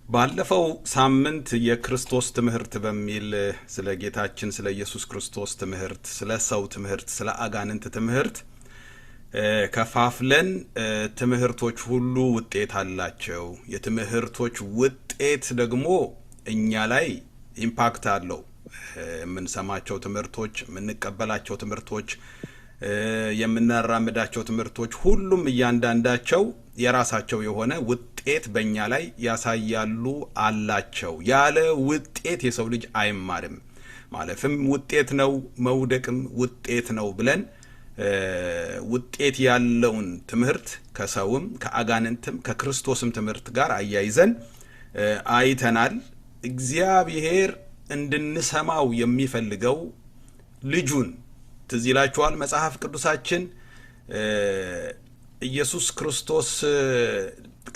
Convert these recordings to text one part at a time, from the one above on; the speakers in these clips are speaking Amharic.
ባለፈው ሳምንት የክርስቶስ ትምህርት በሚል ስለ ጌታችን ስለ ኢየሱስ ክርስቶስ ትምህርት፣ ስለ ሰው ትምህርት፣ ስለ አጋንንት ትምህርት ከፋፍለን ትምህርቶች ሁሉ ውጤት አላቸው፣ የትምህርቶች ውጤት ደግሞ እኛ ላይ ኢምፓክት አለው። የምንሰማቸው ትምህርቶች፣ የምንቀበላቸው ትምህርቶች፣ የምናራምዳቸው ትምህርቶች ሁሉም እያንዳንዳቸው የራሳቸው የሆነ ውጤት በእኛ ላይ ያሳያሉ አላቸው። ያለ ውጤት የሰው ልጅ አይማርም። ማለፍም ውጤት ነው፣ መውደቅም ውጤት ነው ብለን ውጤት ያለውን ትምህርት ከሰውም ከአጋንንትም ከክርስቶስም ትምህርት ጋር አያይዘን አይተናል። እግዚአብሔር እንድንሰማው የሚፈልገው ልጁን ትዝ ይላችኋል። መጽሐፍ ቅዱሳችን ኢየሱስ ክርስቶስ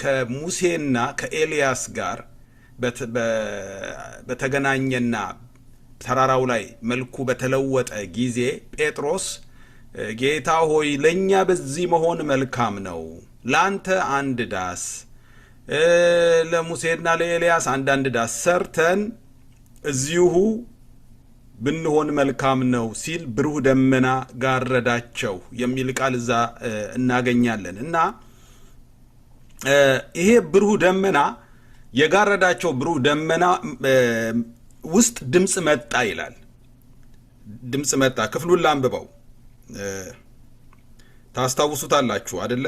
ከሙሴና ከኤልያስ ጋር በተገናኘና ተራራው ላይ መልኩ በተለወጠ ጊዜ ጴጥሮስ ጌታ ሆይ ለኛ በዚህ መሆን መልካም ነው፣ ላንተ አንድ ዳስ ለሙሴና ለኤልያስ አንዳንድ ዳስ ሰርተን እዚሁ ብንሆን መልካም ነው ሲል ብሩህ ደመና ጋረዳቸው የሚል ቃል እዛ እናገኛለን። እና ይሄ ብሩህ ደመና የጋረዳቸው ብሩህ ደመና ውስጥ ድምፅ መጣ ይላል። ድምፅ መጣ። ክፍሉን ላንብበው፣ ታስታውሱታላችሁ አደለ?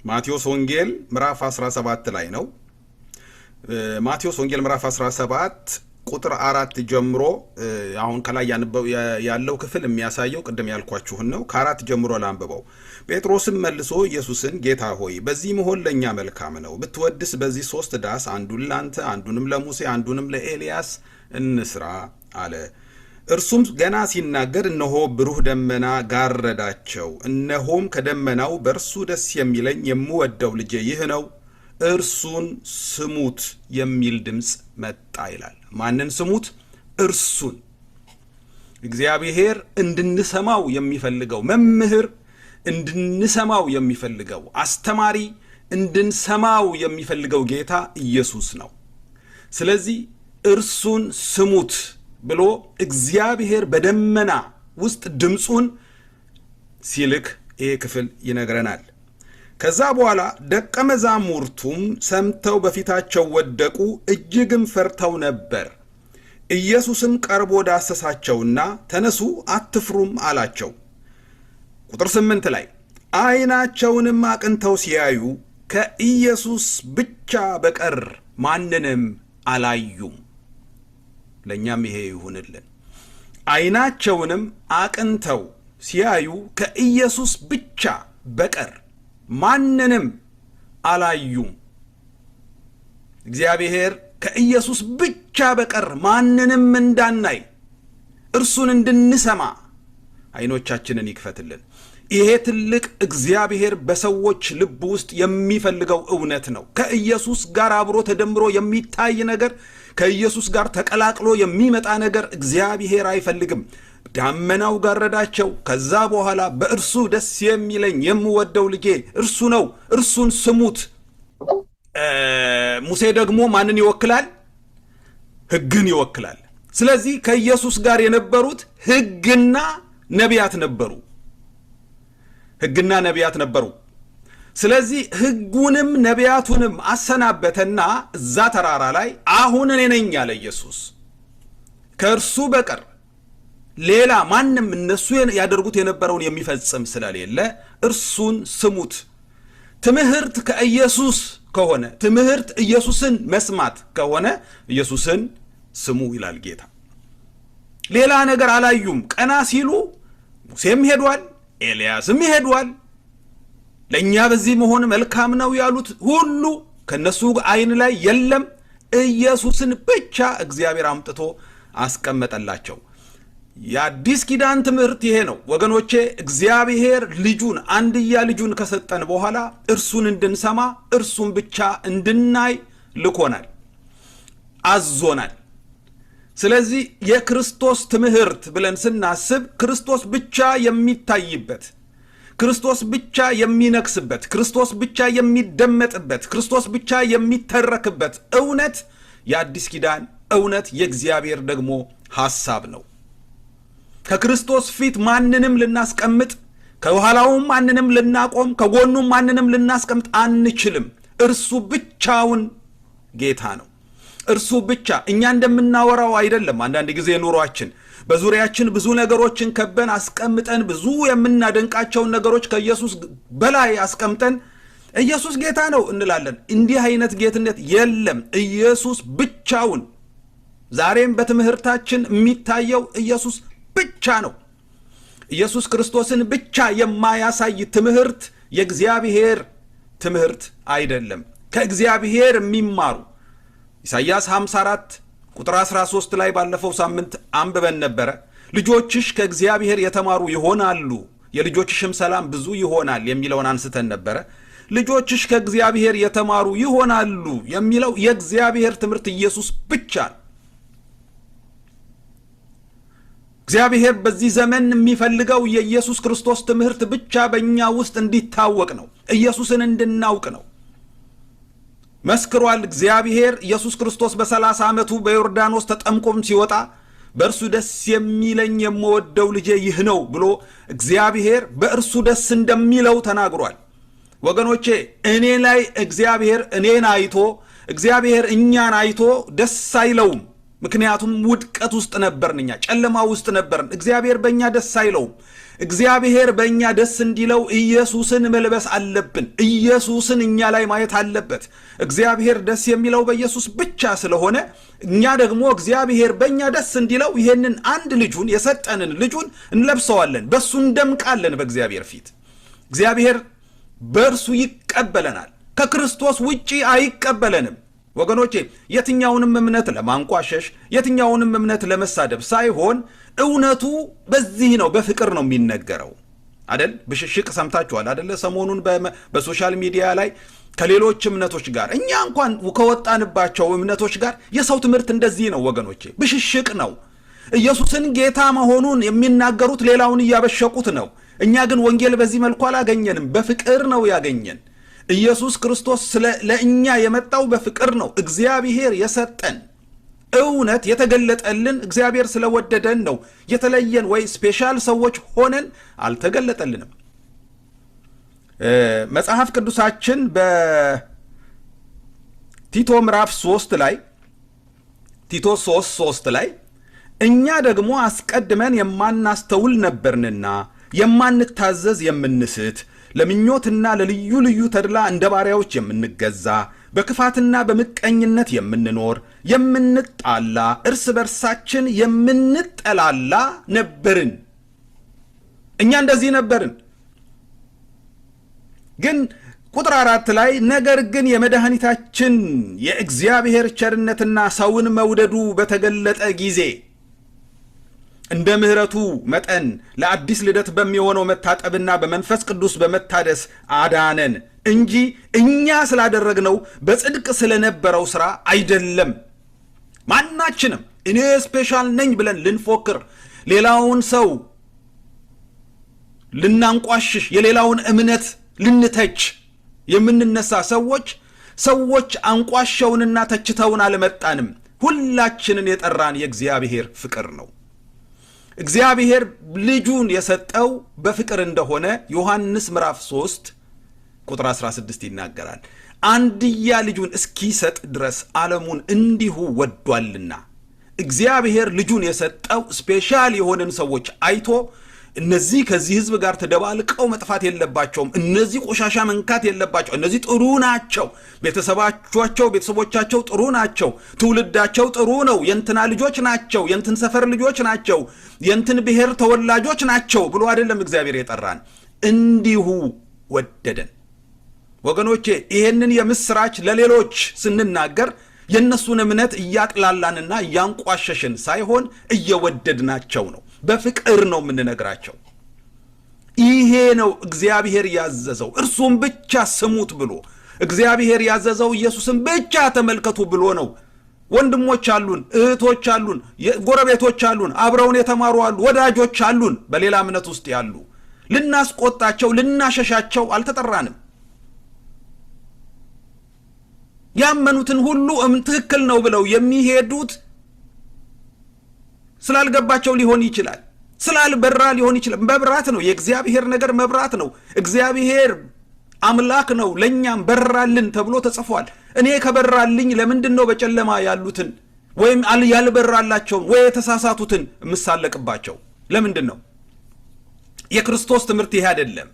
ማቴዎስ ወንጌል ምዕራፍ 17 ላይ ነው። ማቴዎስ ወንጌል ምዕራፍ 17 ቁጥር 4 ጀምሮ አሁን ከላይ ያለው ክፍል የሚያሳየው ቅድም ያልኳችሁን ነው። ከ4 ጀምሮ ላንብበው። ጴጥሮስም መልሶ ኢየሱስን ጌታ ሆይ በዚህ መሆን ለኛ መልካም ነው፣ ብትወድስ በዚህ 3 ዳስ አንዱን ላንተ፣ አንዱንም ለሙሴ፣ አንዱንም ለኤልያስ እንስራ አለ። እርሱም ገና ሲናገር እነሆ ብሩህ ደመና ጋረዳቸው። እነሆም ከደመናው በእርሱ ደስ የሚለኝ የምወደው ልጄ ይህ ነው፣ እርሱን ስሙት የሚል ድምፅ መጣ ይላል። ማንን ስሙት? እርሱን። እግዚአብሔር እንድንሰማው የሚፈልገው መምህር፣ እንድንሰማው የሚፈልገው አስተማሪ፣ እንድንሰማው የሚፈልገው ጌታ ኢየሱስ ነው። ስለዚህ እርሱን ስሙት ብሎ እግዚአብሔር በደመና ውስጥ ድምፁን ሲልክ ይሄ ክፍል ይነግረናል። ከዛ በኋላ ደቀ መዛሙርቱም ሰምተው በፊታቸው ወደቁ፣ እጅግም ፈርተው ነበር። ኢየሱስም ቀርቦ ዳሰሳቸውና ተነሱ፣ አትፍሩም አላቸው። ቁጥር 8 ላይ ዓይናቸውንም አቅንተው ሲያዩ ከኢየሱስ ብቻ በቀር ማንንም አላዩም። ለእኛም ይሄ ይሁንልን። ዓይናቸውንም አቅንተው ሲያዩ ከኢየሱስ ብቻ በቀር ማንንም አላዩም። እግዚአብሔር ከኢየሱስ ብቻ በቀር ማንንም እንዳናይ እርሱን እንድንሰማ ዓይኖቻችንን ይክፈትልን። ይሄ ትልቅ እግዚአብሔር በሰዎች ልብ ውስጥ የሚፈልገው እውነት ነው። ከኢየሱስ ጋር አብሮ ተደምሮ የሚታይ ነገር፣ ከኢየሱስ ጋር ተቀላቅሎ የሚመጣ ነገር እግዚአብሔር አይፈልግም። ዳመናው ጋረዳቸው። ከዛ በኋላ በእርሱ ደስ የሚለኝ የምወደው ልጄ እርሱ ነው፣ እርሱን ስሙት። ሙሴ ደግሞ ማንን ይወክላል? ሕግን ይወክላል። ስለዚህ ከኢየሱስ ጋር የነበሩት ሕግና ነቢያት ነበሩ። ሕግና ነቢያት ነበሩ። ስለዚህ ሕጉንም ነቢያቱንም አሰናበተና እዛ ተራራ ላይ አሁን እኔ ነኝ ያለ ኢየሱስ። ከእርሱ በቀር ሌላ ማንም እነሱ ያደርጉት የነበረውን የሚፈጽም ስለሌለ እርሱን ስሙት። ትምህርት ከኢየሱስ ከሆነ፣ ትምህርት ኢየሱስን መስማት ከሆነ ኢየሱስን ስሙ ይላል ጌታ። ሌላ ነገር አላዩም። ቀና ሲሉ ሙሴም ሄዷል፣ ኤልያስም ሄዷል። ለእኛ በዚህ መሆን መልካም ነው ያሉት ሁሉ ከነሱ ዓይን ላይ የለም። ኢየሱስን ብቻ እግዚአብሔር አምጥቶ አስቀመጠላቸው። የአዲስ ኪዳን ትምህርት ይሄ ነው ወገኖቼ። እግዚአብሔር ልጁን አንድያ ልጁን ከሰጠን በኋላ እርሱን እንድንሰማ እርሱን ብቻ እንድናይ ልኮናል፣ አዞናል። ስለዚህ የክርስቶስ ትምህርት ብለን ስናስብ ክርስቶስ ብቻ የሚታይበት ክርስቶስ ብቻ የሚነክስበት፣ ክርስቶስ ብቻ የሚደመጥበት፣ ክርስቶስ ብቻ የሚተረክበት እውነት የአዲስ ኪዳን እውነት የእግዚአብሔር ደግሞ ሐሳብ ነው። ከክርስቶስ ፊት ማንንም ልናስቀምጥ፣ ከኋላውም ማንንም ልናቆም፣ ከጎኑም ማንንም ልናስቀምጥ አንችልም። እርሱ ብቻውን ጌታ ነው። እርሱ ብቻ። እኛ እንደምናወራው አይደለም። አንዳንድ ጊዜ ኑሯችን በዙሪያችን ብዙ ነገሮችን ከበን አስቀምጠን ብዙ የምናደንቃቸውን ነገሮች ከኢየሱስ በላይ አስቀምጠን ኢየሱስ ጌታ ነው እንላለን። እንዲህ አይነት ጌትነት የለም። ኢየሱስ ብቻውን። ዛሬም በትምህርታችን የሚታየው ኢየሱስ ብቻ ነው። ኢየሱስ ክርስቶስን ብቻ የማያሳይ ትምህርት የእግዚአብሔር ትምህርት አይደለም። ከእግዚአብሔር የሚማሩ ኢሳይያስ 54 ቁጥር 13 ላይ ባለፈው ሳምንት አንብበን ነበረ። ልጆችሽ ከእግዚአብሔር የተማሩ ይሆናሉ፣ የልጆችሽም ሰላም ብዙ ይሆናል የሚለውን አንስተን ነበረ። ልጆችሽ ከእግዚአብሔር የተማሩ ይሆናሉ የሚለው የእግዚአብሔር ትምህርት ኢየሱስ ብቻ ነው። እግዚአብሔር በዚህ ዘመን የሚፈልገው የኢየሱስ ክርስቶስ ትምህርት ብቻ በእኛ ውስጥ እንዲታወቅ ነው። ኢየሱስን እንድናውቅ ነው። መስክሯል እግዚአብሔር። ኢየሱስ ክርስቶስ በ30 ዓመቱ በዮርዳኖስ ተጠምቆም ሲወጣ በእርሱ ደስ የሚለኝ የምወደው ልጄ ይህ ነው ብሎ እግዚአብሔር በእርሱ ደስ እንደሚለው ተናግሯል። ወገኖቼ እኔ ላይ እግዚአብሔር እኔን አይቶ እግዚአብሔር እኛን አይቶ ደስ አይለውም። ምክንያቱም ውድቀት ውስጥ ነበርን፣ እኛ ጨለማ ውስጥ ነበርን። እግዚአብሔር በእኛ ደስ አይለውም። እግዚአብሔር በእኛ ደስ እንዲለው ኢየሱስን መልበስ አለብን። ኢየሱስን እኛ ላይ ማየት አለበት። እግዚአብሔር ደስ የሚለው በኢየሱስ ብቻ ስለሆነ እኛ ደግሞ እግዚአብሔር በእኛ ደስ እንዲለው ይሄንን አንድ ልጁን የሰጠንን ልጁን እንለብሰዋለን። በእሱ እንደምቃለን። በእግዚአብሔር ፊት እግዚአብሔር በእርሱ ይቀበለናል። ከክርስቶስ ውጪ አይቀበለንም። ወገኖቼ የትኛውንም እምነት ለማንቋሸሽ የትኛውንም እምነት ለመሳደብ ሳይሆን እውነቱ በዚህ ነው። በፍቅር ነው የሚነገረው አይደል? ብሽሽቅ ሰምታችኋል አይደል? ሰሞኑን በሶሻል ሚዲያ ላይ ከሌሎች እምነቶች ጋር እኛ እንኳን ከወጣንባቸው እምነቶች ጋር የሰው ትምህርት እንደዚህ ነው ወገኖቼ፣ ብሽሽቅ ነው። ኢየሱስን ጌታ መሆኑን የሚናገሩት ሌላውን እያበሸቁት ነው። እኛ ግን ወንጌል በዚህ መልኩ አላገኘንም። በፍቅር ነው ያገኘን። ኢየሱስ ክርስቶስ ለእኛ የመጣው በፍቅር ነው። እግዚአብሔር የሰጠን እውነት የተገለጠልን እግዚአብሔር ስለወደደን ነው። የተለየን ወይ ስፔሻል ሰዎች ሆነን አልተገለጠልንም። መጽሐፍ ቅዱሳችን በቲቶ ምዕራፍ 3 ላይ ቲቶ 3:3 ላይ እኛ ደግሞ አስቀድመን የማናስተውል ነበርንና የማንታዘዝ የምንስት ለምኞትና ለልዩ ልዩ ተድላ እንደ ባሪያዎች የምንገዛ በክፋትና በምቀኝነት የምንኖር የምንጣላ እርስ በርሳችን የምንጠላላ ነበርን። እኛ እንደዚህ ነበርን። ግን ቁጥር 4 ላይ ነገር ግን የመድኃኒታችን የእግዚአብሔር ቸርነትና ሰውን መውደዱ በተገለጠ ጊዜ እንደ ምሕረቱ መጠን ለአዲስ ልደት በሚሆነው መታጠብና በመንፈስ ቅዱስ በመታደስ አዳነን እንጂ እኛ ስላደረግነው በጽድቅ ስለነበረው ሥራ አይደለም። ማናችንም እኔ ስፔሻል ነኝ ብለን ልንፎክር፣ ሌላውን ሰው ልናንቋሽሽ፣ የሌላውን እምነት ልንተች የምንነሳ ሰዎች አንቋሸውንና ተችተውን አልመጣንም። ሁላችንን የጠራን የእግዚአብሔር ፍቅር ነው። እግዚአብሔር ልጁን የሰጠው በፍቅር እንደሆነ ዮሐንስ ምዕራፍ 3 ቁጥር 16 ይናገራል። አንድያ ልጁን እስኪሰጥ ድረስ ዓለሙን እንዲሁ ወዷልና። እግዚአብሔር ልጁን የሰጠው ስፔሻል የሆነን ሰዎች አይቶ እነዚህ ከዚህ ሕዝብ ጋር ተደባልቀው መጥፋት የለባቸውም፣ እነዚህ ቆሻሻ መንካት የለባቸው፣ እነዚህ ጥሩ ናቸው፣ ቤተሰቦቻቸው ጥሩ ናቸው፣ ትውልዳቸው ጥሩ ነው፣ የእንትና ልጆች ናቸው፣ የእንትን ሰፈር ልጆች ናቸው፣ የእንትን ብሔር ተወላጆች ናቸው ብሎ አይደለም እግዚአብሔር የጠራን፣ እንዲሁ ወደደን። ወገኖቼ ይሄንን የምስራች ለሌሎች ስንናገር የእነሱን እምነት እያቅላላንና እያንቋሸሽን ሳይሆን እየወደድናቸው ነው። በፍቅር ነው የምንነግራቸው። ይሄ ነው እግዚአብሔር ያዘዘው። እርሱም ብቻ ስሙት ብሎ እግዚአብሔር ያዘዘው ኢየሱስን ብቻ ተመልከቱ ብሎ ነው። ወንድሞች አሉን፣ እህቶች አሉን፣ ጎረቤቶች አሉን፣ አብረውን የተማሩ አሉ፣ ወዳጆች አሉን በሌላ እምነት ውስጥ ያሉ። ልናስቆጣቸው ልናሸሻቸው አልተጠራንም። ያመኑትን ሁሉ ትክክል ነው ብለው የሚሄዱት ስላልገባቸው ሊሆን ይችላል፣ ስላልበራ ሊሆን ይችላል። መብራት ነው፣ የእግዚአብሔር ነገር መብራት ነው። እግዚአብሔር አምላክ ነው፣ ለኛም በራልን ተብሎ ተጽፏል። እኔ ከበራልኝ ለምንድን ነው በጨለማ ያሉትን ወይም ያልበራላቸውን ወይ የተሳሳቱትን ምሳለቅባቸው? ለምንድን ነው? የክርስቶስ ትምህርት ይሄ አይደለም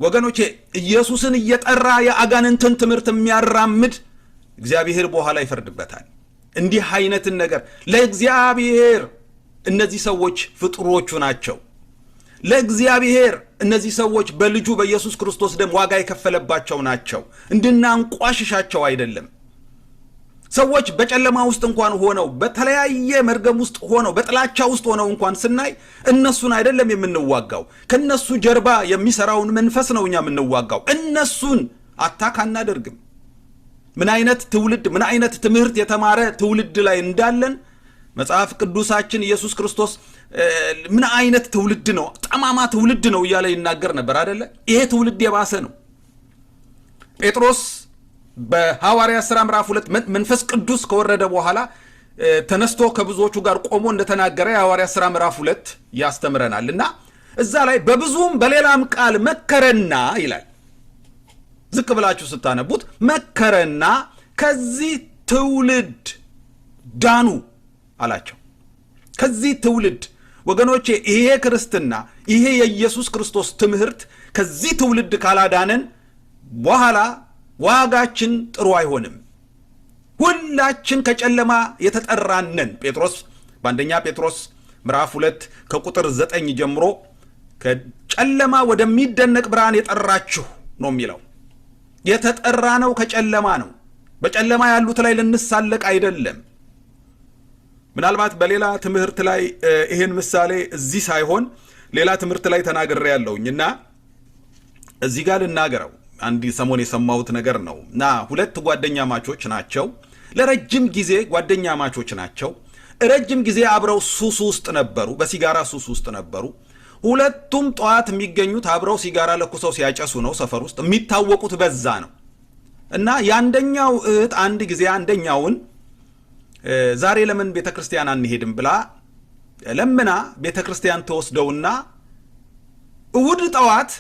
ወገኖቼ። ኢየሱስን እየጠራ የአጋንንትን ትምህርት የሚያራምድ እግዚአብሔር በኋላ ይፈርድበታል። እንዲህ አይነትን ነገር ለእግዚአብሔር እነዚህ ሰዎች ፍጡሮቹ ናቸው። ለእግዚአብሔር እነዚህ ሰዎች በልጁ በኢየሱስ ክርስቶስ ደም ዋጋ የከፈለባቸው ናቸው። እንድናንቋሽሻቸው አይደለም። ሰዎች በጨለማ ውስጥ እንኳን ሆነው በተለያየ መርገም ውስጥ ሆነው በጥላቻ ውስጥ ሆነው እንኳን ስናይ እነሱን አይደለም የምንዋጋው፣ ከነሱ ጀርባ የሚሰራውን መንፈስ ነው እኛ የምንዋጋው። እነሱን አታክ አናደርግም። ምን አይነት ትውልድ ምን አይነት ትምህርት የተማረ ትውልድ ላይ እንዳለን መጽሐፍ ቅዱሳችን ኢየሱስ ክርስቶስ ምን አይነት ትውልድ ነው፣ ጠማማ ትውልድ ነው እያለ ይናገር ነበር አይደለ? ይሄ ትውልድ የባሰ ነው። ጴጥሮስ በሐዋርያት ሥራ ምዕራፍ 2 መንፈስ ቅዱስ ከወረደ በኋላ ተነስቶ ከብዙዎቹ ጋር ቆሞ እንደተናገረ የሐዋርያት ሥራ ምዕራፍ 2 ያስተምረናልና እዛ ላይ በብዙም በሌላም ቃል መከረና ይላል። ዝቅ ብላችሁ ስታነቡት መከረና ከዚህ ትውልድ ዳኑ አላቸው። ከዚህ ትውልድ ወገኖቼ፣ ይሄ ክርስትና ይሄ የኢየሱስ ክርስቶስ ትምህርት ከዚህ ትውልድ ካላዳነን በኋላ ዋጋችን ጥሩ አይሆንም። ሁላችን ከጨለማ የተጠራነን። ጴጥሮስ በአንደኛ ጴጥሮስ ምዕራፍ 2 ከቁጥር 9 ጀምሮ ከጨለማ ወደሚደነቅ ብርሃን የጠራችሁ ነው የሚለው። የተጠራ ነው ከጨለማ ነው። በጨለማ ያሉት ላይ ልንሳለቅ አይደለም። ምናልባት በሌላ ትምህርት ላይ ይሄን ምሳሌ እዚህ ሳይሆን ሌላ ትምህርት ላይ ተናግሬ ያለውኝና እዚህ ጋር ልናገረው። አንድ ሰሞን የሰማሁት ነገር ነው እና ሁለት ጓደኛ ማቾች ናቸው። ለረጅም ጊዜ ጓደኛ ማቾች ናቸው። ረጅም ጊዜ አብረው ሱስ ውስጥ ነበሩ፣ በሲጋራ ሱስ ውስጥ ነበሩ። ሁለቱም ጠዋት የሚገኙት አብረው ሲጋራ ለኩሰው ሲያጨሱ ነው። ሰፈር ውስጥ የሚታወቁት በዛ ነው እና የአንደኛው እህት አንድ ጊዜ አንደኛውን ዛሬ ለምን ቤተክርስቲያን አንሄድም ብላ ለምና ቤተክርስቲያን ተወስደውና እሁድ ጠዋት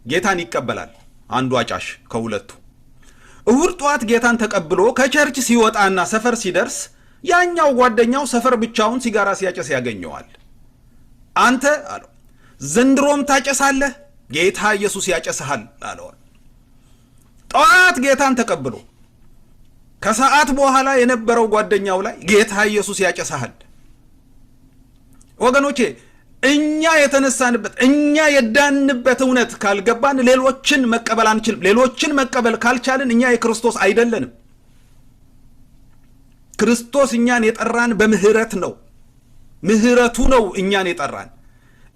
ጌታን ይቀበላል። አንዱ አጫሽ ከሁለቱ እሁድ ጠዋት ጌታን ተቀብሎ ከቸርች ሲወጣና ሰፈር ሲደርስ ያኛው ጓደኛው ሰፈር ብቻውን ሲጋራ ሲያጨስ ያገኘዋል። አንተ አለው ዘንድሮም ታጨሳለህ? ጌታ ኢየሱስ ያጨስሃል አለው። ጠዋት ጌታን ተቀብሎ ከሰዓት በኋላ የነበረው ጓደኛው ላይ ጌታ ኢየሱስ ያጨስሃል። ወገኖቼ እኛ የተነሳንበት እኛ የዳንበት እውነት ካልገባን ሌሎችን መቀበል አንችልም። ሌሎችን መቀበል ካልቻልን እኛ የክርስቶስ አይደለንም። ክርስቶስ እኛን የጠራን በምህረት ነው። ምህረቱ ነው እኛን የጠራን።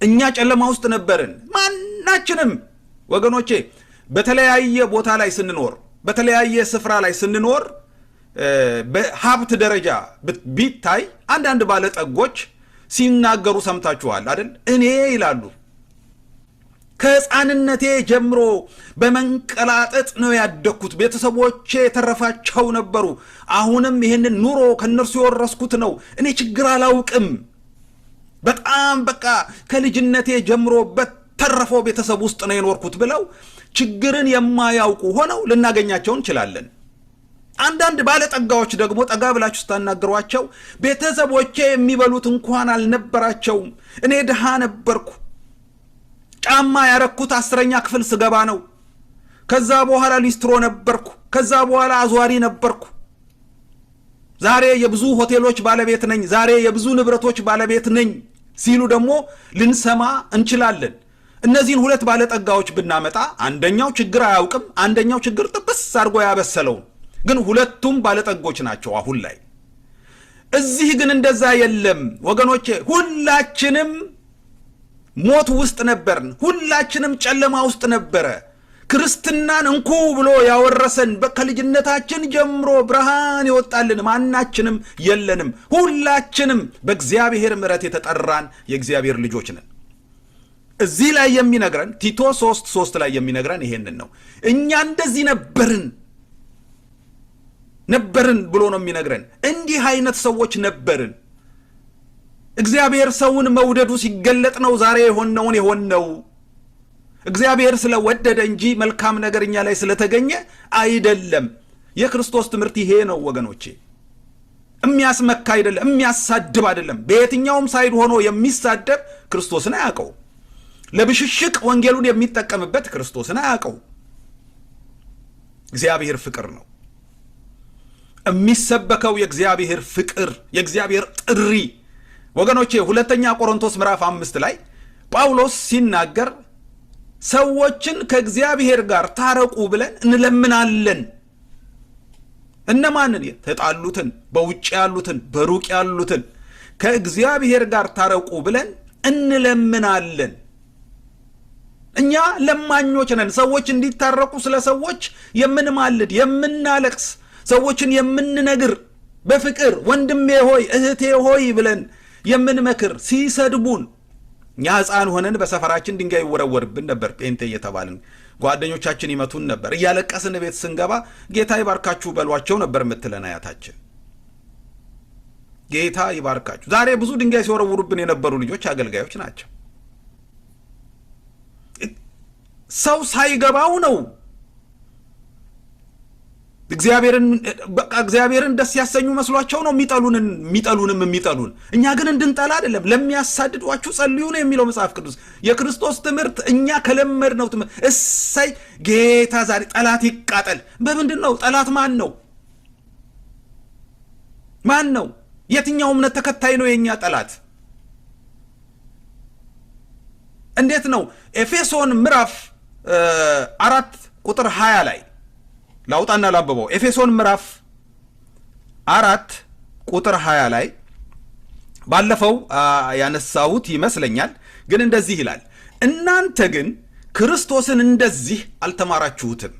እኛ ጨለማ ውስጥ ነበርን ማናችንም ወገኖቼ። በተለያየ ቦታ ላይ ስንኖር፣ በተለያየ ስፍራ ላይ ስንኖር በሀብት ደረጃ ቢታይ አንዳንድ ባለጠጎች ሲናገሩ ሰምታችኋል አይደል? እኔ ይላሉ ከሕፃንነቴ ጀምሮ በመንቀላጠጥ ነው ያደግኩት፣ ቤተሰቦቼ የተረፋቸው ነበሩ፣ አሁንም ይህንን ኑሮ ከነርሱ የወረስኩት ነው፣ እኔ ችግር አላውቅም፣ በጣም በቃ ከልጅነቴ ጀምሮ በተረፈው ቤተሰብ ውስጥ ነው የኖርኩት ብለው ችግርን የማያውቁ ሆነው ልናገኛቸው እንችላለን። አንዳንድ ባለጠጋዎች ደግሞ ጠጋ ብላችሁ ስታናገሯቸው ቤተሰቦቼ የሚበሉት እንኳን አልነበራቸውም፣ እኔ ድሃ ነበርኩ፣ ጫማ ያረኩት 10ኛ ክፍል ስገባ ነው፣ ከዛ በኋላ ሊስትሮ ነበርኩ፣ ከዛ በኋላ አዟሪ ነበርኩ፣ ዛሬ የብዙ ሆቴሎች ባለቤት ነኝ፣ ዛሬ የብዙ ንብረቶች ባለቤት ነኝ ሲሉ ደግሞ ልንሰማ እንችላለን። እነዚህን ሁለት ባለጠጋዎች ብናመጣ አንደኛው ችግር አያውቅም፣ አንደኛው ችግር ጥብስ አድርጎ ያበሰለው፣ ግን ሁለቱም ባለጠጎች ናቸው አሁን ላይ። እዚህ ግን እንደዛ የለም ወገኖቼ። ሁላችንም ሞት ውስጥ ነበርን፣ ሁላችንም ጨለማ ውስጥ ነበረ። ክርስትናን እንኩ ብሎ ያወረሰን ከልጅነታችን ጀምሮ ብርሃን ይወጣልን ማናችንም የለንም። ሁላችንም በእግዚአብሔር ምሕረት የተጠራን የእግዚአብሔር ልጆች ነን። እዚህ ላይ የሚነግረን ቲቶ 3:3 ላይ የሚነግረን ይሄንን ነው። እኛ እንደዚህ ነበርን ብሎ ነው የሚነግረን። እንዲህ አይነት ሰዎች ነበርን። እግዚአብሔር ሰውን መውደዱ ሲገለጥ ነው ዛሬ የሆነው። እግዚአብሔር ስለወደደ እንጂ መልካም ነገር እኛ ላይ ስለተገኘ አይደለም። የክርስቶስ ትምህርት ይሄ ነው ወገኖቼ። የሚያስመካ አይደለም፣ የሚያሳድብ አይደለም። በየትኛውም ሳይድ ሆኖ የሚሳደብ ክርስቶስን አያውቀው። ለብሽሽቅ ወንጌሉን የሚጠቀምበት ክርስቶስን አያውቀው። እግዚአብሔር ፍቅር ነው። የሚሰበከው የእግዚአብሔር ፍቅር፣ የእግዚአብሔር ጥሪ ወገኖቼ። ሁለተኛ ቆሮንቶስ ምዕራፍ 5 ላይ ጳውሎስ ሲናገር ሰዎችን ከእግዚአብሔር ጋር ታረቁ ብለን እንለምናለን። እነማንን? የተጣሉትን፣ በውጭ ያሉትን፣ በሩቅ ያሉትን ከእግዚአብሔር ጋር ታረቁ ብለን እንለምናለን። እኛ ለማኞች ነን። ሰዎች እንዲታረቁ ስለ ሰዎች የምንማልድ፣ የምናለቅስ፣ ሰዎችን የምንነግር፣ በፍቅር ወንድሜ ሆይ እህቴ ሆይ ብለን የምንመክር፣ ሲሰድቡን እኛ ሕፃን ሆነን በሰፈራችን ድንጋይ ይወረወርብን ነበር። ጴንጤ እየተባልን ጓደኞቻችን ይመቱን ነበር። እያለቀስን ቤት ስንገባ ጌታ ይባርካችሁ በሏቸው ነበር የምትለን አያታችን። ጌታ ይባርካችሁ። ዛሬ ብዙ ድንጋይ ሲወረውሩብን የነበሩ ልጆች አገልጋዮች ናቸው። ሰው ሳይገባው ነው እግዚአብሔርን ደስ ያሰኙ መስሏቸው ነው የሚጠሉን። እኛ ግን እንድንጠላ አይደለም። ለሚያሳድዷችሁ ጸልዩ ነው የሚለው መጽሐፍ ቅዱስ። የክርስቶስ ትምህርት እኛ ከለመድነው ትምህርት እሰይ ጌታ ዛሬ ጠላት ይቃጠል። በምንድን ነው ጠላት? ማን ነው? የትኛው እምነት ተከታይ ነው የኛ ጠላት? እንዴት ነው? ኤፌሶን ምዕራፍ 4:20 ላይ ላውጣና ላንብበው። ኤፌሶን ምዕራፍ 4:20 ላይ ባለፈው ያነሳሁት ይመስለኛል። ግን እንደዚህ ይላል፣ እናንተ ግን ክርስቶስን እንደዚህ አልተማራችሁትም።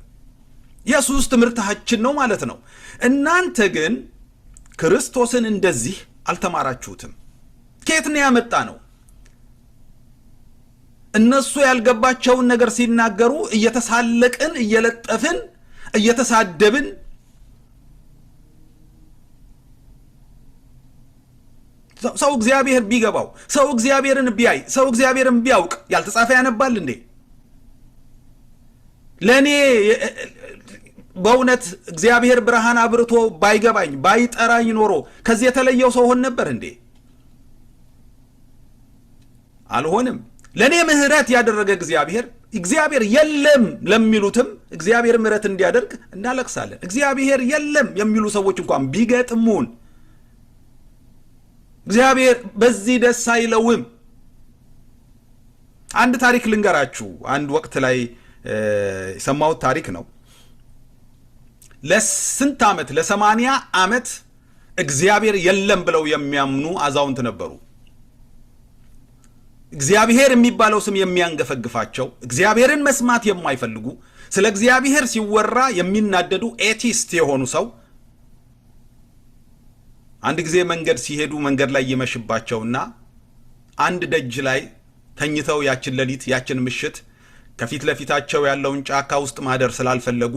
ኢየሱስ ትምህርታችን ነው ማለት ነው። እናንተ ግን ክርስቶስን እንደዚህ አልተማራችሁትም። ከየት ነው ያመጣ ነው? እነሱ ያልገባቸውን ነገር ሲናገሩ እየተሳለቅን፣ እየለጠፍን፣ እየተሳደብን ሰው እግዚአብሔር ቢገባው፣ ሰው እግዚአብሔርን ቢያይ፣ ሰው እግዚአብሔርን ቢያውቅ ያልተጻፈ ያነባል እንዴ? ለእኔ በእውነት እግዚአብሔር ብርሃን አብርቶ ባይገባኝ ባይጠራኝ ኖሮ ከዚህ የተለየው ሰው ሆን ነበር እንዴ? አልሆንም። ለእኔ ምህረት ያደረገ እግዚአብሔር የለም ለሚሉትም እግዚአብሔር ምህረት እንዲያደርግ እናለቅሳለን። እግዚአብሔር የለም የሚሉ ሰዎች እንኳን ቢገጥሙን እግዚአብሔር በዚህ ደስ አይለውም። አንድ ታሪክ ልንገራችሁ። አንድ ወቅት ላይ የሰማሁት ታሪክ ነው። ለስንት ዓመት ለ80 ዓመት እግዚአብሔር የለም ብለው የሚያምኑ አዛውንት ነበሩ። እግዚአብሔር የሚባለው ስም የሚያንገፈግፋቸው፣ እግዚአብሔርን መስማት የማይፈልጉ፣ ስለ እግዚአብሔር ሲወራ የሚናደዱ ኤቲስት የሆኑ ሰው አንድ ጊዜ መንገድ ሲሄዱ መንገድ ላይ ይመሽባቸውና አንድ ደጅ ላይ ተኝተው ያችን ሌሊት ያችን ምሽት ከፊት ለፊታቸው ያለውን ጫካ ውስጥ ማደር ስላልፈለጉ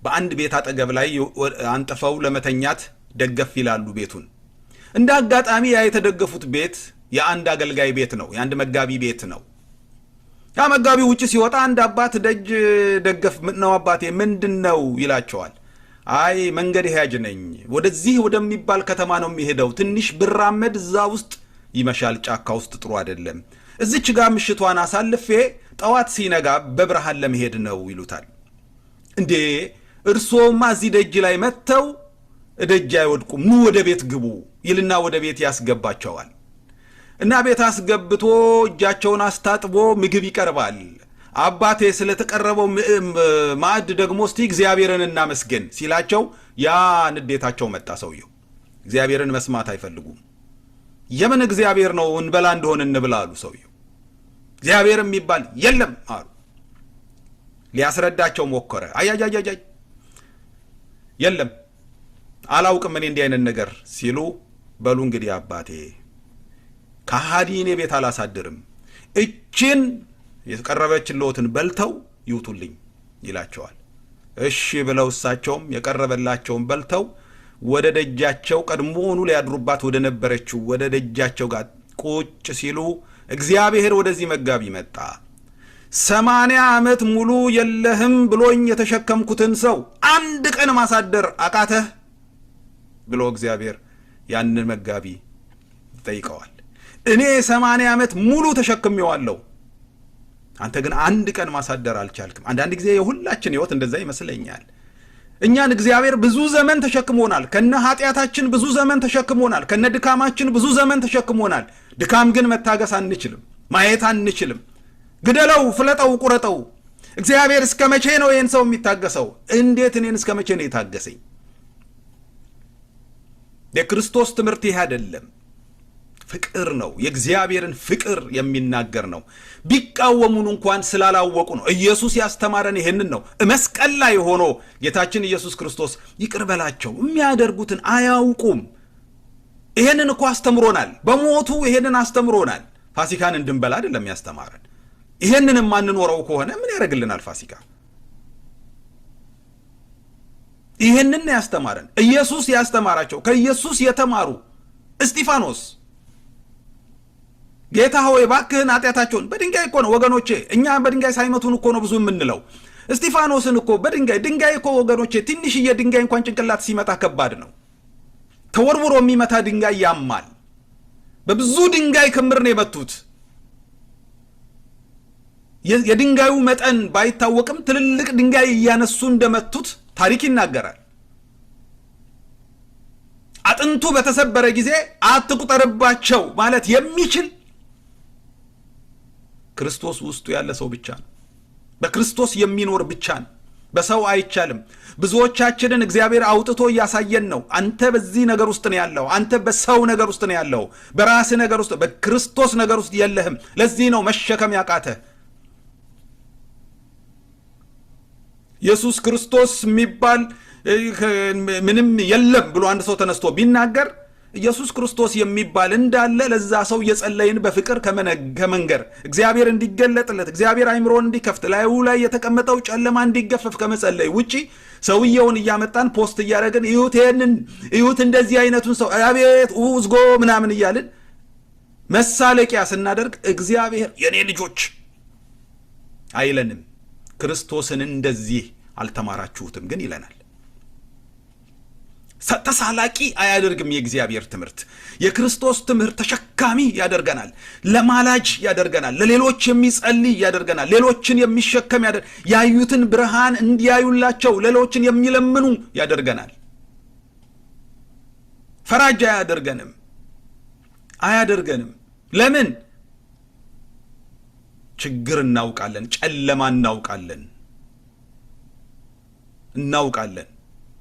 በአንድ ቤት አጠገብ ላይ አንጥፈው ለመተኛት ደገፍ ይላሉ ቤቱን። እንደ አጋጣሚ ያ የተደገፉት ቤት የአንድ አገልጋይ ቤት ነው፣ የአንድ መጋቢ ቤት ነው። ያ መጋቢ ውጭ ሲወጣ አንድ አባት ደጅ ደገፍ ነው አባቴ ምንድነው ይላቸዋል። አይ መንገድ ሄያጅ ነኝ፣ ወደዚህ ወደሚባል ከተማ ነው የሚሄደው፣ ትንሽ ብራመድ እዛ ውስጥ ይመሻል፣ ጫካ ውስጥ ጥሩ አይደለም፣ እዚች ጋር ምሽቷን አሳልፌ ጠዋት ሲነጋ በብርሃን ለመሄድ ነው ይሉታል። እንዴ እርሶማ እዚህ ደጅ ላይ መጥተው ደጅ አይወድቁም፣ ኑ ወደ ቤት ግቡ ይልና ወደ ቤት ያስገባቸዋል። እና ቤት አስገብቶ እጃቸውን አስታጥቦ ምግብ ይቀርባል። አባቴ ስለተቀረበው ማዕድ ደግሞ እስቲ እግዚአብሔርን እናመስገን ሲላቸው ያ ንዴታቸው መጣ። ሰውየው እግዚአብሔርን መስማት አይፈልጉም። የምን እግዚአብሔር ነው? እንበላ እንደሆነ እንብላ አሉ። ሰውየው እግዚአብሔር የሚባል የለም አሉ። ሊያስረዳቸው ሞከረ። አያያያያይ የለም አላውቅም እኔ እንዲህ አይነት ነገር ሲሉ፣ በሉ እንግዲህ አባቴ ከሃዲ እኔ ቤት አላሳድርም፣ እችን የቀረበችልዎትን በልተው ይውጡልኝ ይላቸዋል። እሺ ብለው እሳቸውም የቀረበላቸውን በልተው ወደ ደጃቸው ቀድሞውኑ ሊያድሩባት ወደ ነበረችው ወደ ደጃቸው ጋር ቁጭ ሲሉ እግዚአብሔር ወደዚህ መጋቢ መጣ። 80 ዓመት ሙሉ የለህም ብሎኝ የተሸከምኩትን ሰው አንድ ቀን ማሳደር አቃተህ ብሎ እግዚአብሔር ያንን መጋቢ ጠይቀዋል። እኔ 80 ዓመት ሙሉ ተሸክሜዋለሁ፣ አንተ ግን አንድ ቀን ማሳደር አልቻልክም። አንዳንድ ጊዜ የሁላችን ሕይወት እንደዛ ይመስለኛል። እኛን እግዚአብሔር ብዙ ዘመን ተሸክሞናል። ከነ ኃጢአታችን ብዙ ዘመን ተሸክሞናል። ከነ ድካማችን ብዙ ዘመን ተሸክሞናል። ድካም ግን መታገስ አንችልም፣ ማየት አንችልም። ግደለው፣ ፍለጠው፣ ቁረጠው። እግዚአብሔር እስከ መቼ ነው ይህን ሰው የሚታገሰው? እንዴት እኔን እስከ መቼ ነው የታገሰኝ? የክርስቶስ ትምህርት ይህ አይደለም። ፍቅር ነው። የእግዚአብሔርን ፍቅር የሚናገር ነው። ቢቃወሙን እንኳን ስላላወቁ ነው። ኢየሱስ ያስተማረን ይሄንን ነው። መስቀል ላይ ሆኖ ጌታችን ኢየሱስ ክርስቶስ ይቅር በላቸው የሚያደርጉትን አያውቁም። ይሄንን እኮ አስተምሮናል። በሞቱ ይሄንን አስተምሮናል። ፋሲካን እንድንበላ አይደለም ያስተማረን። ይሄንን የማንኖረው ከሆነ ምን ያደርግልናል ፋሲካ? ይሄንን ያስተማረን ኢየሱስ ያስተማራቸው ከኢየሱስ የተማሩ እስጢፋኖስ ጌታ ሆይ እባክህን ኃጢአታቸውን በድንጋይ እኮ ነው ወገኖቼ፣ እኛ በድንጋይ ሳይመቱን እኮ ነው ብዙ የምንለው። እስጢፋኖስን እኮ ድንጋይ እኮ ወገኖቼ፣ ትንሽዬ ድንጋይ እንኳን ጭንቅላት ሲመታ ከባድ ነው። ተወርውሮ የሚመታ ድንጋይ ያማል። በብዙ ድንጋይ ክምር ነው የመቱት። የድንጋዩ መጠን ባይታወቅም ትልልቅ ድንጋይ እያነሱ እንደመቱት ታሪክ ይናገራል። አጥንቱ በተሰበረ ጊዜ አትቁጠርባቸው ማለት የሚችል ክርስቶስ ውስጡ ያለ ሰው ብቻ ነው። በክርስቶስ የሚኖር ብቻ ነው። በሰው አይቻልም። ብዙዎቻችንን እግዚአብሔር አውጥቶ እያሳየን ነው። አንተ በዚህ ነገር ውስጥ ነው ያለው፣ አንተ በሰው ነገር ውስጥ ነው ያለው፣ በራስ ነገር ውስጥ በክርስቶስ ነገር ውስጥ የለህም። ለዚህ ነው መሸከም ያቃተ። ኢየሱስ ክርስቶስ የሚባል ምንም የለም ብሎ አንድ ሰው ተነስቶ ቢናገር ኢየሱስ ክርስቶስ የሚባል እንዳለ ለዛ ሰው እየጸለይን በፍቅር ከመንገር እግዚአብሔር እንዲገለጥለት እግዚአብሔር አይምሮን እንዲከፍት ላዩ ላይ የተቀመጠው ጨለማ እንዲገፈፍ ከመጸለይ ውጪ ሰውየውን እያመጣን ፖስት እያደረግን እዩት እንደዚህ አይነቱን ሰው አቤት ውዝጎ ምናምን እያልን መሳለቂያ ስናደርግ እግዚአብሔር የኔ ልጆች አይለንም። ክርስቶስን እንደዚህ አልተማራችሁትም ግን ይለናል። ተሳላቂ አያደርግም። የእግዚአብሔር ትምህርት የክርስቶስ ትምህርት ተሸካሚ ያደርገናል፣ ለማላጅ ያደርገናል፣ ለሌሎች የሚጸልይ ያደርገናል፣ ሌሎችን የሚሸከም ያዩትን ብርሃን እንዲያዩላቸው ሌሎችን የሚለምኑ ያደርገናል። ፈራጅ አያደርገንም። ለምን? ችግር እናውቃለን፣ ጨለማ እናውቃለን።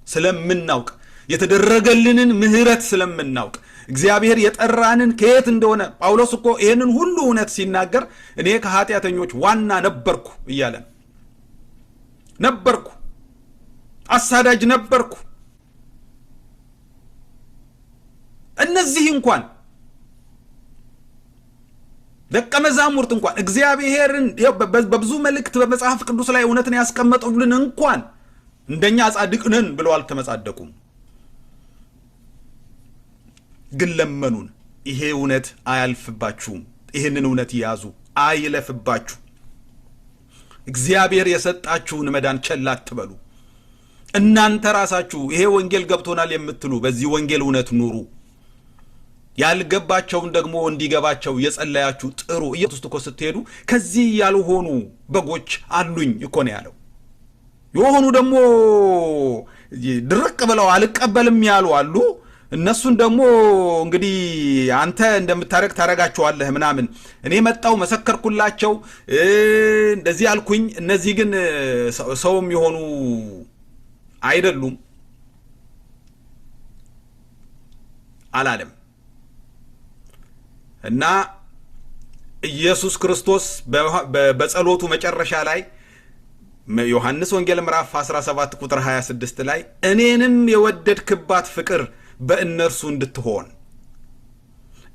ስለምናውቅ የተደረገልንን ምህረት ስለምናውቅ እግዚአብሔር የጠራንን ከየት እንደሆነ ጳውሎስ እኮ ይህንን ሁሉ እውነት ሲናገር እኔ ከኃጢአተኞች ዋና ነበርኩ እያለ ነበርኩ፣ አሳዳጅ ነበርኩ። እነዚህ እንኳን ደቀ መዛሙርት እንኳን እግዚአብሔርን በብዙ መልእክት በመጽሐፍ ቅዱስ ላይ እውነትን ያስቀመጡልን እንኳን እንደኛ ጻድቅ ነን ብለው አልተመጻደቁም። ግን ለመኑን። ይሄ እውነት አያልፍባችሁም፣ ይህንን እውነት ያዙ፣ አይለፍባችሁ። እግዚአብሔር የሰጣችሁን መዳን ቸል አትበሉ። እናንተ ራሳችሁ ይሄ ወንጌል ገብቶናል የምትሉ በዚህ ወንጌል እውነት ኑሩ። ያልገባቸውን ደግሞ እንዲገባቸው የጸለያችሁ ጥሩ። ኢየሱስ እኮ ስትሄዱ ከዚህ ያልሆኑ በጎች አሉኝ እኮ ነው ያለው። የሆኑ ደግሞ ድርቅ ብለው አልቀበልም ያሉ አሉ። እነሱን ደግሞ እንግዲህ አንተ እንደምታረግ ታረጋቸዋለህ ምናምን። እኔ መጣው መሰከርኩላቸው፣ እንደዚህ አልኩኝ። እነዚህ ግን ሰውም የሆኑ አይደሉም አላለም። እና ኢየሱስ ክርስቶስ በጸሎቱ መጨረሻ ላይ ዮሐንስ ወንጌል ምዕራፍ 17 ቁጥር 26 ላይ እኔንም የወደድክባት ፍቅር በእነርሱ እንድትሆን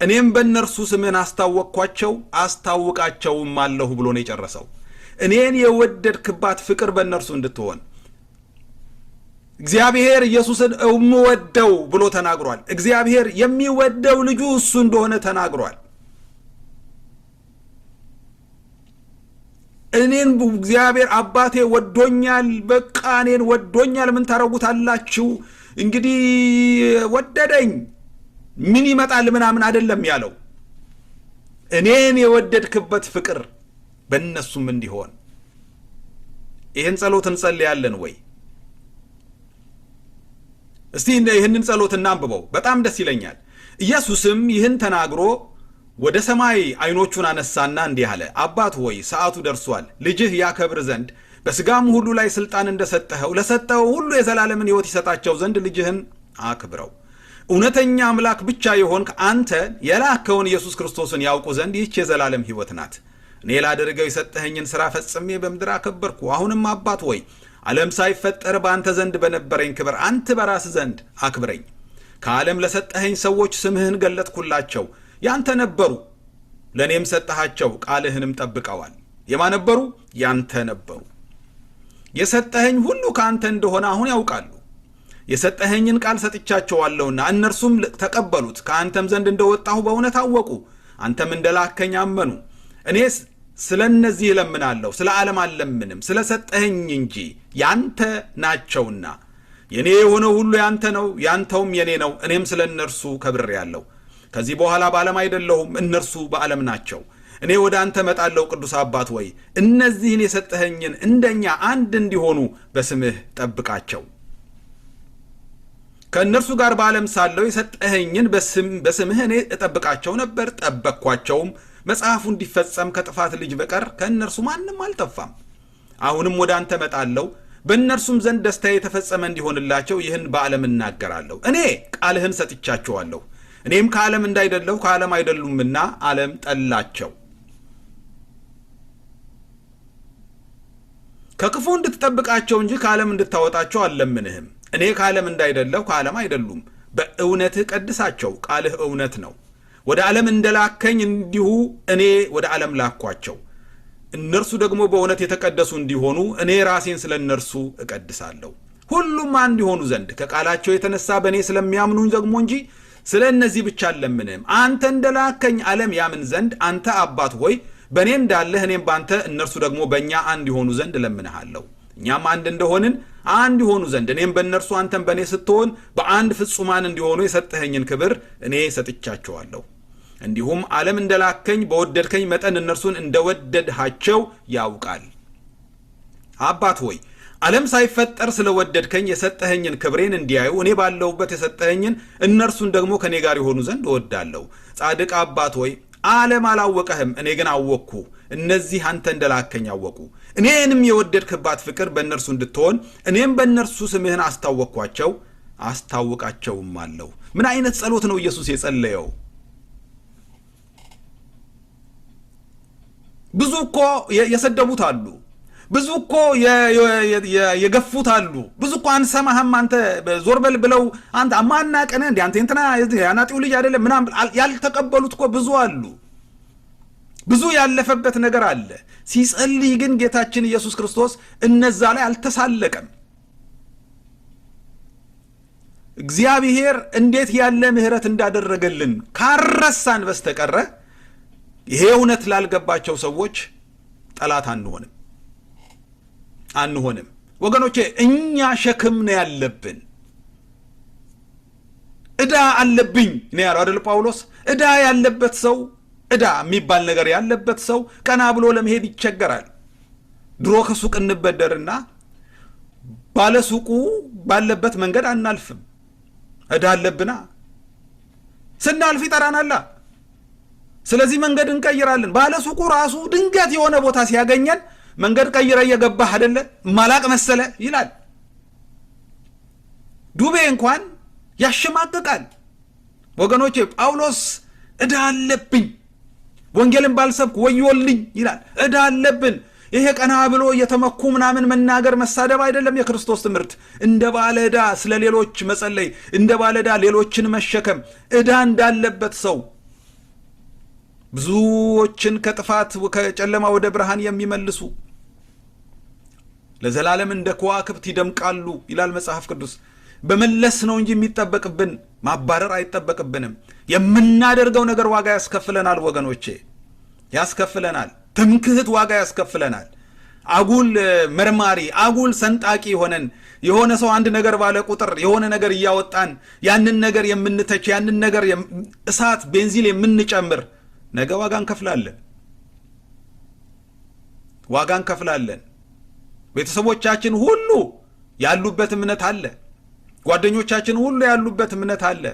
እኔም በእነርሱ ስምህን አስታወቅኳቸው አስታውቃቸውም አለሁ ብሎ ነው የጨረሰው። እኔን የወደድክባት ፍቅር በእነርሱ እንድትሆን እግዚአብሔር ኢየሱስን እምወደው ብሎ ተናግሯል። እግዚአብሔር የሚወደው ልጁ እሱ እንደሆነ ተናግሯል። እኔን እግዚአብሔር አባቴ ወዶኛል፣ በቃ እኔን ወዶኛል፣ ምን ታረጉታላችሁ? እንግዲህ ወደደኝ ምን ይመጣል ምናምን አይደለም ያለው። እኔን የወደድክበት ፍቅር በእነሱም እንዲሆን። ይህን ጸሎት እንጸልያለን ወይ? እስቲ ይህንን ጸሎት እናንብበው፣ በጣም ደስ ይለኛል። ኢየሱስም ይህን ተናግሮ ወደ ሰማይ አይኖቹን አነሳና እንዲህ አለ፣ አባት ሆይ ሰዓቱ ደርሷል። ልጅህ ያከብር ዘንድ በሥጋም ሁሉ ላይ ሥልጣን እንደሰጠኸው ለሰጠው ሁሉ የዘላለምን ሕይወት ይሰጣቸው ዘንድ ልጅህን አክብረው። እውነተኛ አምላክ ብቻ የሆንክ አንተ የላከውን ኢየሱስ ክርስቶስን ያውቁ ዘንድ ይህች የዘላለም ሕይወት ናት። እኔ ላደርገው የሰጠኸኝን ሥራ ፈጽሜ በምድር አከበርኩ። አሁንም አባት ሆይ ዓለም ሳይፈጠር በአንተ ዘንድ በነበረኝ ክብር አንተ በራስህ ዘንድ አክብረኝ። ከዓለም ለሰጠኸኝ ሰዎች ስምህን ገለጥኩላቸው። ያንተ ነበሩ፣ ለእኔም ሰጠሃቸው፣ ቃልህንም ጠብቀዋል። የማነበሩ ያንተ ነበሩ። የሰጠኸኝ ሁሉ ከአንተ እንደሆነ አሁን ያውቃሉ። የሰጠኸኝን ቃል ሰጥቻቸዋለሁና እነርሱም ተቀበሉት። ከአንተም ዘንድ እንደወጣሁ በእውነት አወቁ፣ አንተም እንደላከኝ አመኑ። እኔ ስለ እነዚህ እለምናለሁ፣ ስለ ዓለም አልለምንም፣ ስለ ሰጠኸኝ እንጂ ያንተ ናቸውና። የእኔ የሆነው ሁሉ ያንተ ነው፣ ያንተውም የኔ ነው። እኔም ስለ እነርሱ ከብሬአለሁ። ከዚህ በኋላ በዓለም አይደለሁም፣ እነርሱ በዓለም ናቸው። እኔ ወደ አንተ እመጣለሁ። ቅዱስ አባት ወይ እነዚህን የሰጠኸኝን እንደኛ አንድ እንዲሆኑ በስምህ ጠብቃቸው። ከእነርሱ ጋር በዓለም ሳለሁ የሰጠኸኝን በስምህ እኔ እጠብቃቸው ነበር፣ ጠበቅኳቸውም። መጽሐፉ እንዲፈጸም ከጥፋት ልጅ በቀር ከእነርሱ ማንም አልጠፋም። አሁንም ወደ አንተ እመጣለሁ፣ በእነርሱም ዘንድ ደስታ የተፈጸመ እንዲሆንላቸው ይህን በዓለም እናገራለሁ። እኔ ቃልህን ሰጥቻቸዋለሁ። እኔም ከዓለም እንዳይደለሁ ከዓለም አይደሉምና ዓለም ጠላቸው። ከክፉ እንድትጠብቃቸው እንጂ ከዓለም እንድታወጣቸው አልለምንህም። እኔ ከዓለም እንዳይደለሁ ከዓለም አይደሉም። በእውነትህ ቀድሳቸው፣ ቃልህ እውነት ነው። ወደ ዓለም እንደላከኝ እንዲሁ እኔ ወደ ዓለም ላኳቸው። እነርሱ ደግሞ በእውነት የተቀደሱ እንዲሆኑ እኔ ራሴን ስለ እነርሱ እቀድሳለሁ። ሁሉም አንድ ይሆኑ ዘንድ ከቃላቸው የተነሳ በእኔ ስለሚያምኑኝ ደግሞ እንጂ ስለ እነዚህ ብቻ አልለምንህም። አንተ እንደላከኝ ዓለም ያምን ዘንድ አንተ አባት ሆይ በእኔ እንዳለህ እኔም ባንተ እነርሱ ደግሞ በእኛ አንድ ይሆኑ ዘንድ እለምንሃለሁ። እኛም አንድ እንደሆንን አንድ ይሆኑ ዘንድ እኔም በእነርሱ አንተም በእኔ ስትሆን በአንድ ፍጹማን እንዲሆኑ የሰጠኸኝን ክብር እኔ ሰጥቻቸዋለሁ። እንዲሁም ዓለም እንደላከኝ በወደድከኝ መጠን እነርሱን እንደወደድሃቸው ያውቃል። አባት ሆይ ዓለም ሳይፈጠር ስለወደድከኝ የሰጠኸኝን ክብሬን እንዲያዩ እኔ ባለሁበት የሰጠኸኝን እነርሱን ደግሞ ከእኔ ጋር የሆኑ ዘንድ እወዳለሁ። ጻድቅ አባት ሆይ ዓለም አላወቀህም፣ እኔ ግን አወቅኩ። እነዚህ አንተ እንደላከኝ አወቁ። እኔንም የወደድክባት ፍቅር በእነርሱ እንድትሆን እኔም በእነርሱ ስምህን አስታወቅኳቸው አስታውቃቸውም አለሁ። ምን አይነት ጸሎት ነው ኢየሱስ የጸለየው? ብዙ እኮ የሰደቡት አሉ፣ ብዙ እኮ የገፉት አሉ፣ ብዙ እኮ አንሰማህም አንተ ዞር በል ብለው አንተ አማናቀነ እንዴ አንተ እንትና ያናጢው ልጅ አይደለም ምናምን ያልተቀበሉት እኮ ብዙ አሉ። ብዙ ያለፈበት ነገር አለ። ሲጸልይ ግን ጌታችን ኢየሱስ ክርስቶስ እነዛ ላይ አልተሳለቀም። እግዚአብሔር እንዴት ያለ ምሕረት እንዳደረገልን ካረሳን በስተቀረ ይሄ እውነት ላልገባቸው ሰዎች ጠላት አንሆንም። ወገኖቼ እኛ ሸክም ነው ያለብን። ዕዳ አለብኝ ነው ያለው አይደል ጳውሎስ? ዕዳ ያለበት ሰው ዕዳ የሚባል ነገር ያለበት ሰው ቀና ብሎ ለመሄድ ይቸገራል። ድሮ ከሱቅ እንበደርና ባለሱቁ ባለበት መንገድ አናልፍም። ዕዳ አለብና ስናልፍ ይጠራናል። ስለዚህ መንገድ እንቀይራለን። ባለሱቁ ራሱ ድንገት የሆነ ቦታ ሲያገኘን መንገድ ቀይረ እየገባህ አይደለ ማላቅ መሰለ ይላል። ዱቤ እንኳን ያሸማቅቃል። ወገኖቼ ጳውሎስ ዕዳ አለብኝ ወንጌልን ባልሰብክ ወዮልኝ ይላል። ዕዳ አለብን። ይሄ ቀና ብሎ እየተመኩ ምናምን መናገር መሳደብ አይደለም የክርስቶስ ትምህርት። እንደ ባለ ዕዳ ስለ ሌሎች መጸለይ፣ እንደ ባለ ዕዳ ሌሎችን መሸከም፣ ዕዳ እንዳለበት ሰው ብዙዎችን ከጥፋት ከጨለማ ወደ ብርሃን የሚመልሱ ለዘላለም እንደ ከዋክብት ይደምቃሉ ይላል መጽሐፍ ቅዱስ። በመለስ ነው እንጂ የሚጠበቅብን ማባረር አይጠበቅብንም። የምናደርገው ነገር ዋጋ ያስከፍለናል ወገኖቼ፣ ያስከፍለናል። ትምክህት ዋጋ ያስከፍለናል። አጉል መርማሪ፣ አጉል ሰንጣቂ ሆነን የሆነ ሰው አንድ ነገር ባለ ቁጥር የሆነ ነገር እያወጣን ያንን ነገር የምንተች፣ ያንን ነገር እሳት ቤንዚል የምንጨምር ነገ ዋጋ እንከፍላለን። ዋጋ እንከፍላለን። ቤተሰቦቻችን ሁሉ ያሉበት እምነት አለ። ጓደኞቻችን ሁሉ ያሉበት እምነት አለ።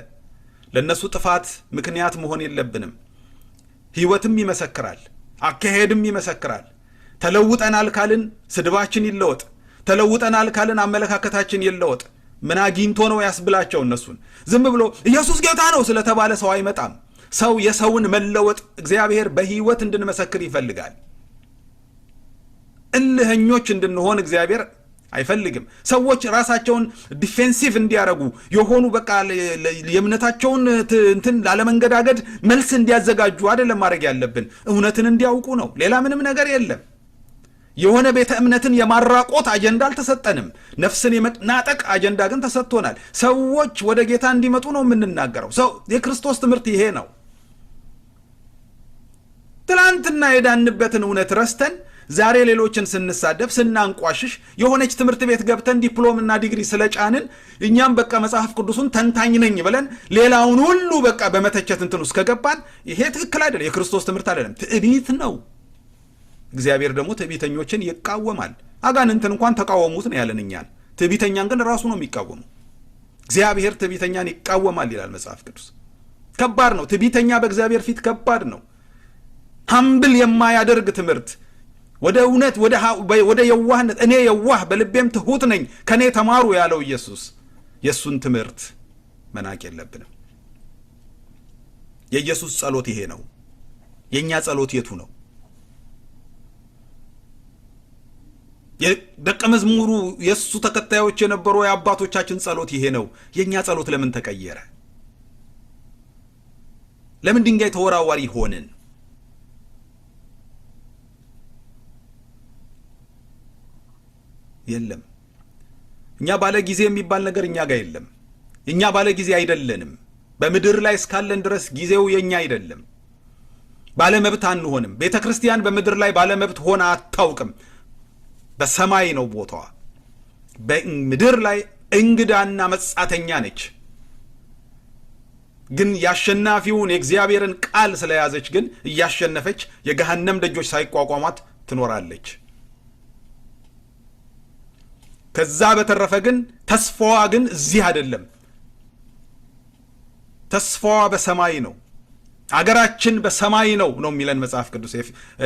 ለነሱ ጥፋት ምክንያት መሆን የለብንም። ሕይወትም ይመሰክራል፣ አካሄድም ይመሰክራል። ተለውጠናል ካልን ስድባችን ይለወጥ፣ ተለውጠናል ካልን አመለካከታችን ይለወጥ። ምን አግኝቶ ነው ያስብላቸው እነሱን። ዝም ብሎ ኢየሱስ ጌታ ነው ስለተባለ ሰው አይመጣም። ሰው የሰውን መለወጥ እግዚአብሔር በሕይወት እንድንመሰክር ይፈልጋል። እልህኞች እንድንሆን እግዚአብሔር አይፈልግም። ሰዎች ራሳቸውን ዲፌንሲቭ እንዲያረጉ የሆኑ በቃ የእምነታቸውን እንትን ላለመንገዳገድ መልስ እንዲያዘጋጁ አይደለም ማድረግ ያለብን። እውነትን እንዲያውቁ ነው። ሌላ ምንም ነገር የለም። የሆነ ቤተ እምነትን የማራቆት አጀንዳ አልተሰጠንም። ነፍስን የመናጠቅ አጀንዳ ግን ተሰጥቶናል። ሰዎች ወደ ጌታ እንዲመጡ ነው የምንናገረው። የክርስቶስ ትምህርት ይሄ ነው። ትላንትና የዳንበትን እውነት ረስተን ዛሬ ሌሎችን ስንሳደብ ስናንቋሽሽ የሆነች ትምህርት ቤት ገብተን ዲፕሎምና ዲግሪ ስለጫንን እኛም በቃ መጽሐፍ ቅዱሱን ተንታኝ ነኝ ብለን ሌላውን ሁሉ በቃ በመተቸት እንትን ውስጥ ከገባን ይሄ ትክክል አይደለም። የክርስቶስ ትምህርት አይደለም፣ ትዕቢት ነው። እግዚአብሔር ደግሞ ትዕቢተኞችን ይቃወማል። አጋንንትን እንኳን ተቃወሙት ነው ያለን እኛን። ትዕቢተኛን ግን ራሱ ነው የሚቃወሙ። እግዚአብሔር ትዕቢተኛን ይቃወማል ይላል መጽሐፍ ቅዱስ። ከባድ ነው። ትዕቢተኛ በእግዚአብሔር ፊት ከባድ ነው። ሀምብል የማያደርግ ትምህርት ወደ እውነት ወደ የዋህነት፣ እኔ የዋህ በልቤም ትሁት ነኝ ከኔ ተማሩ ያለው ኢየሱስ፣ የእሱን ትምህርት መናቅ የለብንም። የኢየሱስ ጸሎት ይሄ ነው። የእኛ ጸሎት የቱ ነው? የደቀ መዝሙሩ የእሱ ተከታዮች የነበሩ የአባቶቻችን ጸሎት ይሄ ነው። የእኛ ጸሎት ለምን ተቀየረ? ለምን ድንጋይ ተወራዋሪ ሆንን? የለም። እኛ ባለ ጊዜ የሚባል ነገር እኛ ጋር የለም። እኛ ባለ ጊዜ አይደለንም። በምድር ላይ እስካለን ድረስ ጊዜው የኛ አይደለም። ባለመብት አንሆንም። ቤተ ክርስቲያን በምድር ላይ ባለመብት ሆና አታውቅም። በሰማይ ነው ቦታዋ። በምድር ላይ እንግዳና መጻተኛ ነች። ግን ያሸናፊውን የእግዚአብሔርን ቃል ስለያዘች ግን እያሸነፈች የገሃነም ደጆች ሳይቋቋሟት ትኖራለች። ከዛ በተረፈ ግን ተስፋዋ ግን እዚህ አይደለም። ተስፋዋ በሰማይ ነው። አገራችን በሰማይ ነው የሚለን መጽሐፍ ቅዱስ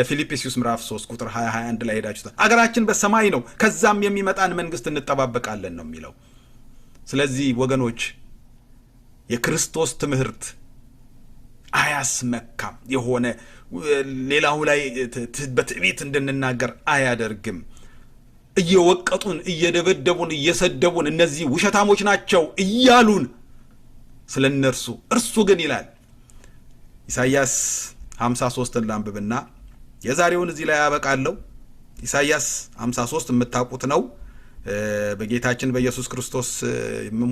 ፊልጵስዩስ ምዕራፍ 3 ቁጥር 20-21 ላይ ሄዳችሁ አገራችን በሰማይ ነው፣ ከዛም የሚመጣን መንግስት እንጠባበቃለን ነው የሚለው። ስለዚህ ወገኖች የክርስቶስ ትምህርት አያስመካም። የሆነ ሌላው ላይ በትዕቢት እንድንናገር አያደርግም። እየወቀጡን እየደበደቡን እየሰደቡን እነዚህ ውሸታሞች ናቸው እያሉን ስለ እነርሱ እርሱ ግን ይላል ኢሳይያስ 53ን ላንብብና የዛሬውን እዚህ ላይ ያበቃለሁ። ኢሳይያስ 53 የምታውቁት ነው። በጌታችን በኢየሱስ ክርስቶስ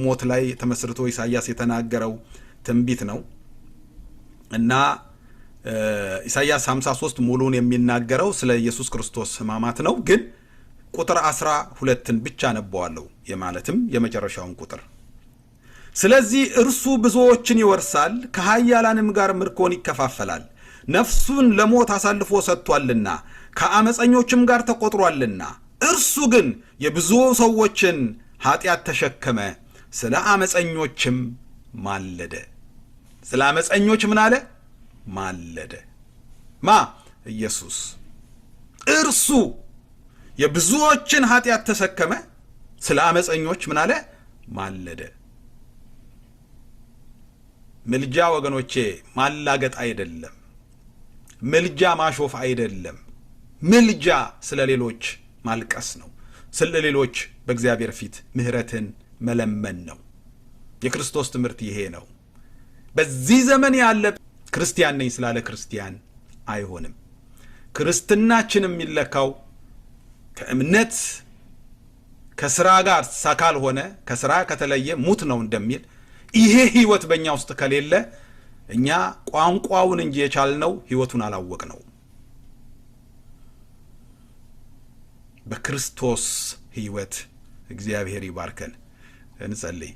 ሞት ላይ ተመስርቶ ኢሳይያስ የተናገረው ትንቢት ነው እና ኢሳይያስ 53 ሙሉን የሚናገረው ስለ ኢየሱስ ክርስቶስ ሕማማት ነው። ግን ቁጥር 12ን ብቻ ነበዋለሁ፣ የማለትም የመጨረሻውን ቁጥር። ስለዚህ እርሱ ብዙዎችን ይወርሳል፣ ከኃያላንም ጋር ምርኮን ይከፋፈላል። ነፍሱን ለሞት አሳልፎ ሰጥቷልና ከአመፀኞችም ጋር ተቆጥሯልና። እርሱ ግን የብዙ ሰዎችን ኃጢአት ተሸከመ፣ ስለ አመፀኞችም ማለደ። ስለ አመፀኞች ምን አለ? ማለደ። ማ? ኢየሱስ። እርሱ የብዙዎችን ኃጢአት ተሸከመ፣ ስለ አመፀኞች ምን አለ? ማለደ። ምልጃ ወገኖቼ ማላገጥ አይደለም። ምልጃ ማሾፍ አይደለም። ምልጃ ስለ ሌሎች ማልቀስ ነው። ስለ ሌሎች በእግዚአብሔር ፊት ምህረትን መለመን ነው። የክርስቶስ ትምህርት ይሄ ነው። በዚህ ዘመን ያለ ክርስቲያን ነኝ ስላለ ክርስቲያን አይሆንም። ክርስትናችን የሚለካው ከእምነት ከስራ ጋር ሳካል ሆነ ከስራ ከተለየ ሙት ነው እንደሚል ይሄ ህይወት በእኛ ውስጥ ከሌለ እኛ ቋንቋውን እንጂ የቻልነው ህይወቱን አላወቅነው። በክርስቶስ ህይወት እግዚአብሔር ይባርከን። እንጸልይ።